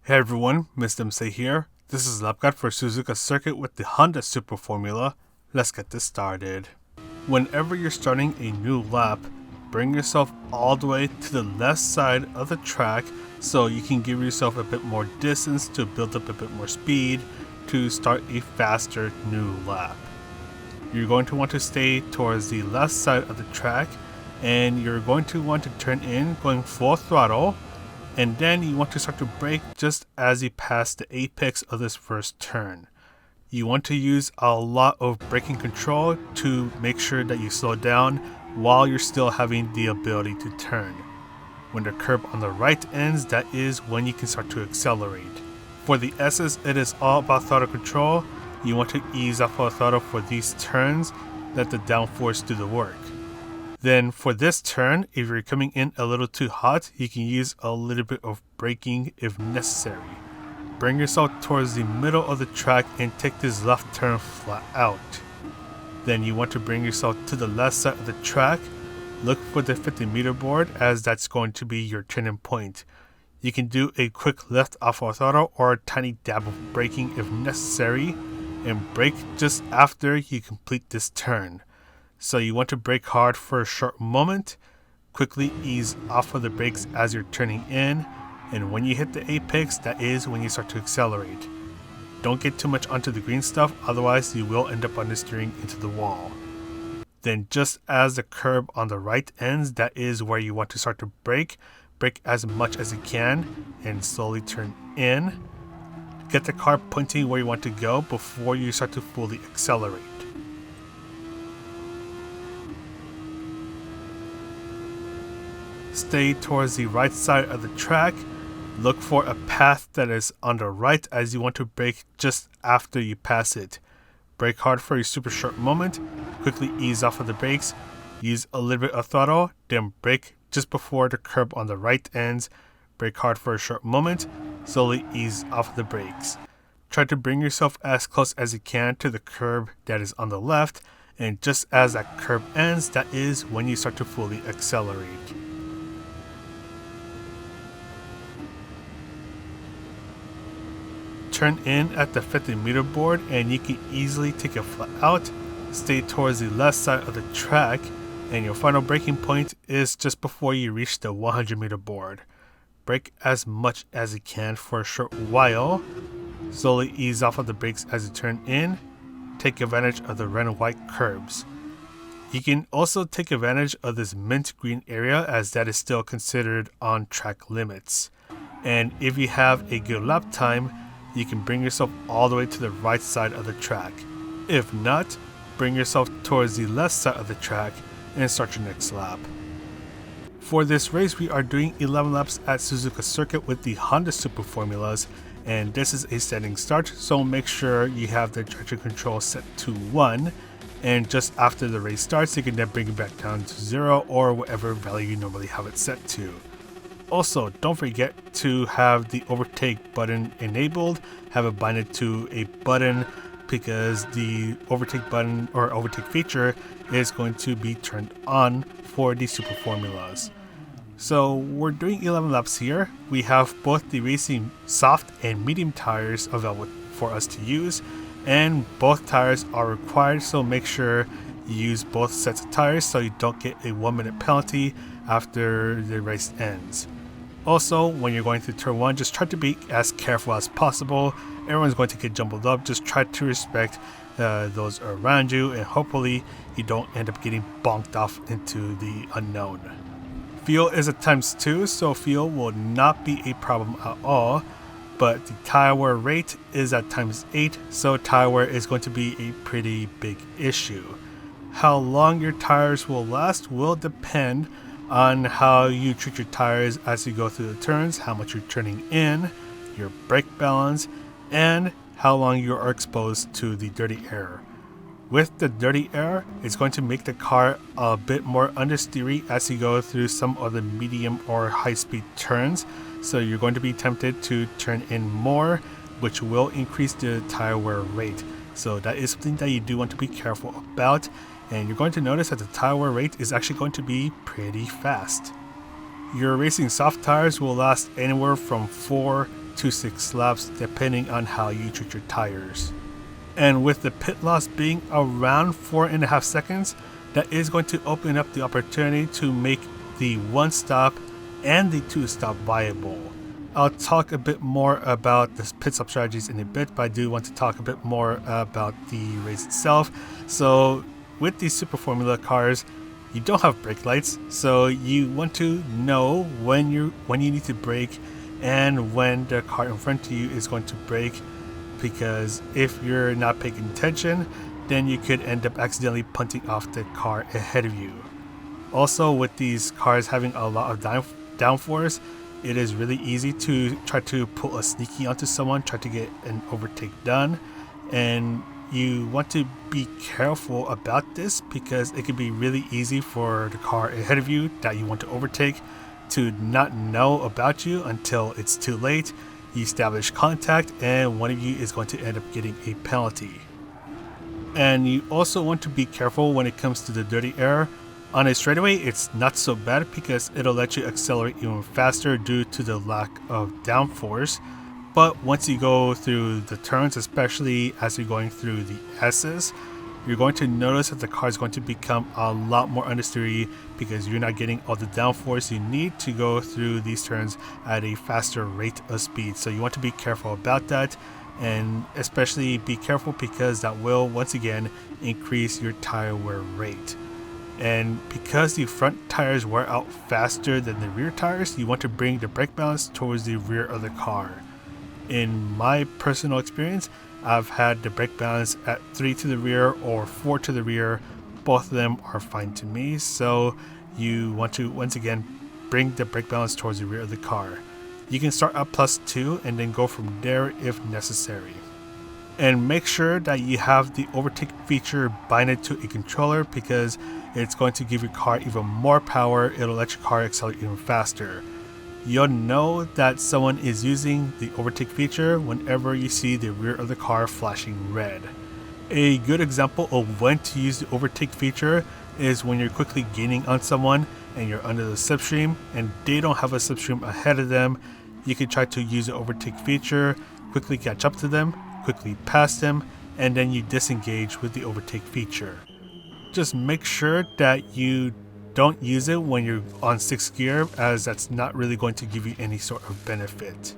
Hey everyone, Mr. MC here. This is Lap Guide for Suzuka Circuit with the Honda Super Formula. Let's get this started. Whenever you're starting a new lap, bring yourself all the way to the left side of the track so you can give yourself a bit more distance to build up a bit more speed to start a faster new lap. You're going to want to stay towards the left side of the track and you're going to want to turn in going full throttle, and then you want to start to brake just as you pass the apex of this first turn. You want to use a lot of braking control to make sure that you slow down while you're still having the ability to turn. When the curb on the right ends, that is when you can start to accelerate. For the S's, it is all about throttle control. You want to ease off of the throttle for these turns, let the downforce do the work. Then for this turn, if you're coming in a little too hot, you can use a little bit of braking if necessary. Bring yourself towards the middle of the track and take this left turn flat out. Then you want to bring yourself to the left side of the track. Look for the 50-meter board as that's going to be your turning point. You can do a quick lift off of throttle or a tiny dab of braking if necessary, and brake just after you complete this turn. So you want to brake hard for a short moment, quickly ease off of the brakes as you're turning in, and when you hit the apex, that is when you start to accelerate. Don't get too much onto the green stuff, otherwise you will end up understeering into the wall. Then just as the curb on the right ends, that is where you want to start to brake. Brake as much as you can and slowly turn in. Get the car pointing where you want to go before you start to fully accelerate. Stay towards the right side of the track. Look for a path that is on the right as you want to brake just after you pass it. Brake hard for a super short moment, quickly ease off of the brakes, use a little bit of throttle, then brake just before the curb on the right ends. Brake hard for a short moment, slowly ease off of the brakes. Try to bring yourself as close as you can to the curb that is on the left, and just as that curb ends, that is when you start to fully accelerate. Turn in at the 50-meter board and you can easily take it flat out. Stay towards the left side of the track, and your final braking point is just before you reach the 100-meter board. Brake as much as you can for a short while. Slowly ease off of the brakes as you turn in. Take advantage of the red and white curbs. You can also take advantage of this mint green area as that is still considered on track limits. And if you have a good lap time, you can bring yourself all the way to the right side of the track. If not, bring yourself towards the left side of the track and start your next lap. For this race, we are doing 11 laps at Suzuka Circuit with the Honda Super Formulas, and this is a standing start, so make sure you have the traction control set to 1, and just after the race starts, you can then bring it back down to 0 or whatever value you normally have it set to. Also, don't forget to have the overtake button enabled, have it binded to a button because the overtake button or overtake feature is going to be turned on for the Super Formulas. So we're doing 11 laps here. We have both the racing soft and medium tires available for us to use, and both tires are required, so make sure you use both sets of tires so you don't get a 1-minute penalty after the race ends. Also, when you're going through turn 1, just try to be as careful as possible. Everyone's going to get jumbled up. Just try to respect those around you, and hopefully you don't end up getting bonked off into the unknown. Fuel is at ×2, so fuel will not be a problem at all, but the tire wear rate is at ×8, so tire wear is going to be a pretty big issue. How long your tires will last will depend on how you treat your tires as you go through the turns, how much you're turning in, your brake balance, and how long you are exposed to the dirty air. With the dirty air, it's going to make the car a bit more understeery as you go through some of the medium or high-speed turns, so you're going to be tempted to turn in more, which will increase the tire wear rate. So that is something that you do want to be careful about, and you're going to notice that the tire wear rate is actually going to be pretty fast. Your racing soft tires will last anywhere from 4 5 to 6 laps depending on how you treat your tires. And with the pit loss being around 4.5 seconds, that is going to open up the opportunity to make the 1 stop and the 2 stop viable. I'll talk a bit more about the pit stop strategies in a bit, but I do want to talk a bit more about the race itself. So with these Super Formula cars, you don't have brake lights, so you want to know when you need to brake and when the car in front of you is going to brake, because if you're not paying attention, then you could end up accidentally punting off the car ahead of you. Also, with these cars having a lot of downforce, it is really easy to try to pull a sneaky onto someone, try to get an overtake done, and you want to be careful about this because it can be really easy for the car ahead of you that you want to overtake to not know about you until it's too late. You establish contact and one of you is going to end up getting a penalty. And you also want to be careful when it comes to the dirty air. On a straightaway, it's not so bad because it'll let you accelerate even faster due to the lack of downforce. But once you go through the turns, especially as you're going through the S's, you're going to notice that the car is going to become a lot more understeery because you're not getting all the downforce you need to go through these turns at a faster rate of speed. So you want to be careful about that, and especially be careful because that will once again increase your tire wear rate. And because the front tires wear out faster than the rear tires, you want to bring the brake balance towards the rear of the car. In my personal experience, I've had the brake balance at 3 to the rear or 4 to the rear. Both of them are fine to me, so you want to once again bring the brake balance towards the rear of the car. You can start at +2 and then go from there if necessary. And make sure that you have the overtake feature binded to a controller because it's going to give your car even more power. It'll let your car accelerate even faster. You'll know that someone is using the overtake feature whenever you see the rear of the car flashing red. A good example of when to use the overtake feature is when you're quickly gaining on someone and you're under the slipstream and they don't have a slipstream ahead of them. You can try to use the overtake feature, quickly catch up to them, quickly pass them, and then you disengage with the overtake feature. Just make sure that you don't use it when you're on 6th gear, as that's not really going to give you any sort of benefit.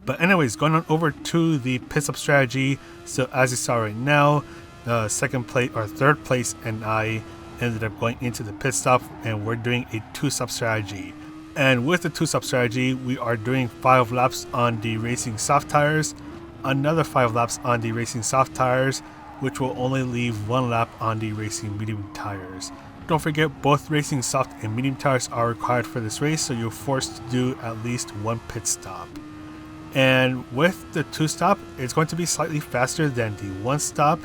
But anyways, going on over to the pit stop strategy. So as you saw right now, second place or third place and I ended up going into the pit stop, and we're doing a 2-stop strategy. And with the 2-stop strategy, we are doing 5 laps on the racing soft tires, another 5 laps on the racing soft tires, which will only leave 1 lap on the racing medium tires. Don't forget, both racing soft and medium tires are required for this race, so you're forced to do at least 1 pit stop. And with the 2-stop, it's going to be slightly faster than the 1-stop,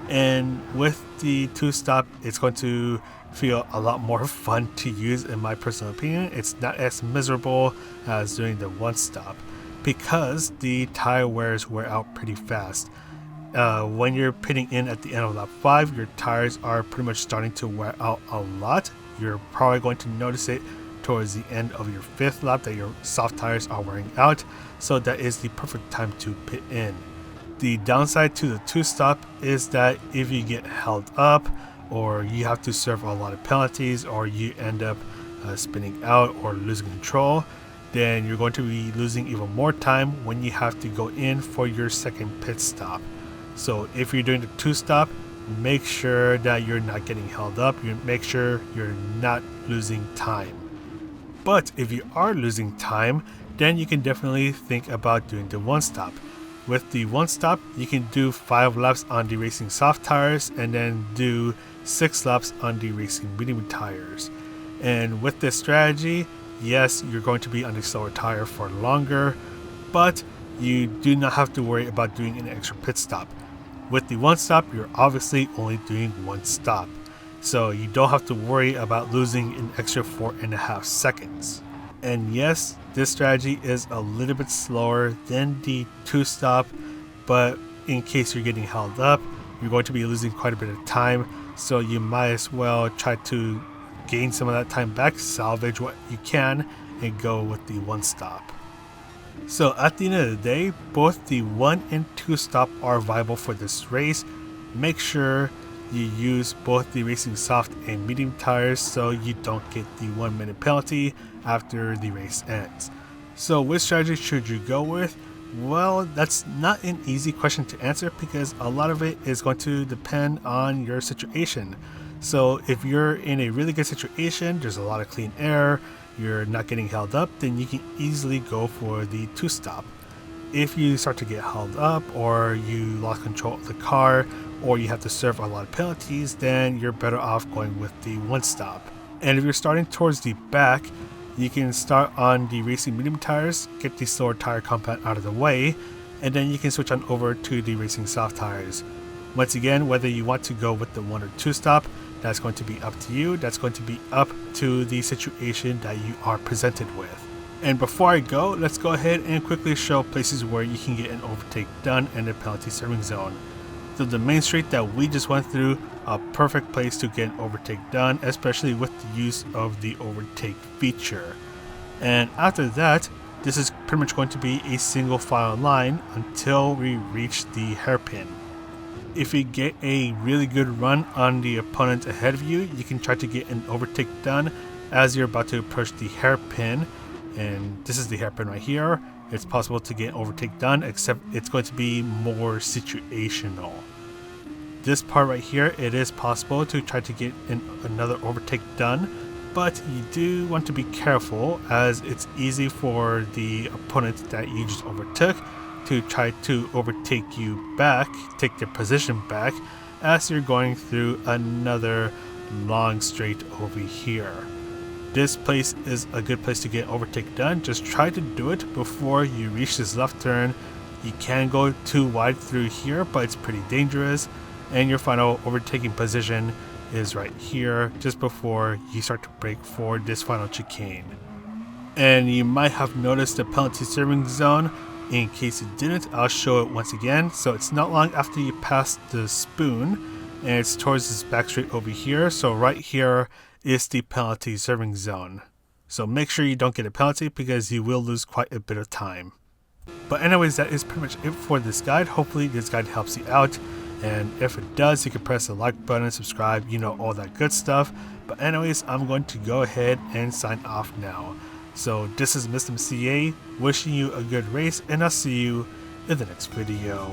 and with the 2-stop, it's going to feel a lot more fun to use in my personal opinion. It's not as miserable as doing the 1-stop because the tire wear out pretty fast. When you're pitting in at the end of lap 5, your tires are pretty much starting to wear out a lot. You're probably going to notice it towards the end of your 5th lap that your soft tires are wearing out, so that is the perfect time to pit in. The downside to the 2-stop is that if you get held up, or you have to serve a lot of penalties, or you end up spinning out or losing control, then you're going to be losing even more time when you have to go in for your second pit stop. So if you're doing the 2-stop, make sure that you're not getting held up. You make sure you're not losing time. But if you are losing time, then you can definitely think about doing the 1-stop. With the 1-stop, you can do 5 laps on the racing soft tires and then do 6 laps on the racing medium tires. And with this strategy, yes, you're going to be on the slower tire for longer, but you do not have to worry about doing an extra pit stop. With the 1-stop, you're obviously only doing 1 stop, so you don't have to worry about losing an extra 4.5 seconds. And yes, this strategy is a little bit slower than the 2-stop, but in case you're getting held up, you're going to be losing quite a bit of time, so you might as well try to gain some of that time back, salvage what you can, and go with the 1-stop. So at the end of the day, both the 1 and 2 stop are viable for this race. Make sure you use both the racing soft and medium tires so you don't get the 1 minute penalty after the race ends. So which strategy should you go with? Well, that's not an easy question to answer because a lot of it is going to depend on your situation. So if you're in a really good situation, there's a lot of clean air, you're not getting held up, then you can easily go for the 2 stop. If you start to get held up or you lost control of the car or you have to serve a lot of penalties, then you're better off going with the 1 stop. And if you're starting towards the back, you can start on the racing medium tires, get the slower tire compound out of the way, and then you can switch on over to the racing soft tires. Once again, whether you want to go with the 1 or 2 stop, that's going to be up to you. That's going to be up to the situation that you are presented with. And before I go, let's go ahead and quickly show places where you can get an overtake done in the penalty serving zone. So the main street that we just went through, a perfect place to get an overtake done, especially with the use of the overtake feature. And after that, this is pretty much going to be a single file line until we reach the hairpin. If you get a really good run on the opponent ahead of you, you can try to get an overtake done as you're about to approach the hairpin. And this is the hairpin right here. It's possible to get an overtake done, except it's going to be more situational. This part right here, it is possible to try to get another overtake done, but you do want to be careful as it's easy for the opponent that you just overtook to try to overtake you back, take their position back, as you're going through another long straight over here. This place is a good place to get overtake done. Just try to do it before you reach this left turn. You can go too wide through here, but it's pretty dangerous. And your final overtaking position is right here, just before you start to brake for this final chicane. And you might have noticed the penalty serving zone. In case you didn't, I'll show it once again. So it's not long after you pass the spoon, and it's towards this back straight over here. So right here is the penalty serving zone. So make sure you don't get a penalty because you will lose quite a bit of time. But anyways, that is pretty much it for this guide. Hopefully this guide helps you out. And if it does, you can press the like button, subscribe, you know, all that good stuff. But anyways, I'm going to go ahead and sign off now. So this is Mr. CA wishing you a good race, and I'll see you in the next video.